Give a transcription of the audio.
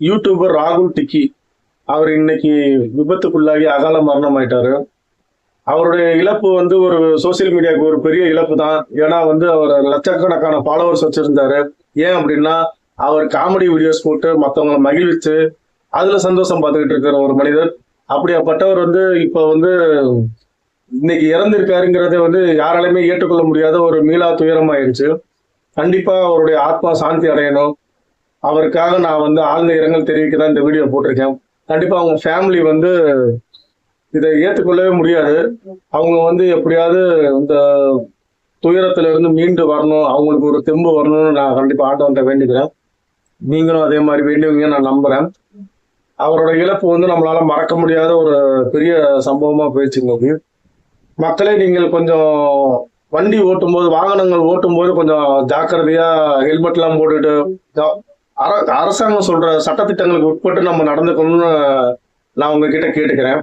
YouTuber ராகுல் டிக்கி அவர் இன்னைக்கு விபத்துக்குள்ளாகி அகால மரணம் ஆயிட்டாரு. அவருடைய இழப்பு வந்து ஒரு சோசியல் மீடியாவுக்கு ஒரு பெரிய இழப்பு தான். ஏன்னா வந்து அவர் லட்சக்கணக்கான ஃபாலோவர்ஸ் வச்சிருந்தாரு. ஏன் அப்படின்னா அவர் காமெடி வீடியோஸ் போட்டு மற்றவங்களை மகிழ்விச்சு அதுல சந்தோஷம் பார்த்துக்கிட்டு இருக்கிற ஒரு மனிதர். அப்படியாப்பட்டவர் வந்து இப்ப வந்து இன்னைக்கு இறந்திருக்காருங்கிறத வந்து யாராலுமே ஏற்றுக்கொள்ள முடியாத ஒரு மீளா துயரம் ஆயிடுச்சு. கண்டிப்பா அவருடைய ஆத்மா சாந்தி அடையணும். அவருக்காக நான் வந்து ஆழ்ந்த இரங்கல் தெரிவிக்க தான் இந்த வீடியோ போட்டிருக்கேன். கண்டிப்பா அவங்க ஃபேமிலி வந்து இதை ஏற்றுக்கொள்ளவே முடியாது. அவங்க வந்து எப்படியாவது இந்த துயரத்துல இருந்து மீண்டு வரணும், அவங்களுக்கு ஒரு தெம்பு வரணும்னு நான் கண்டிப்பா ஆண்டவன்கிட்ட வேண்டிக்கிறேன். நீங்களும் அதே மாதிரி வேண்டுவீங்க நான் நம்புறேன். அவரோட இழப்பு வந்து நம்மளால மறக்க முடியாத ஒரு பெரிய சம்பவமா போயிடுச்சுங்க. மக்களே நீங்கள் கொஞ்சம் வண்டி ஓட்டும்போது, வாகனங்கள் ஓட்டும்போது கொஞ்சம் ஜாக்கிரதையா ஹெல்மெட் எல்லாம் போட்டுட்டு அரசாங்கம் சொல்ற சட்டத்திட்டங்களுக்கு உட்பட்டு நம்ம நடந்துக்கணும்னு நான் உங்ககிட்ட கேட்டுக்கிறேன்.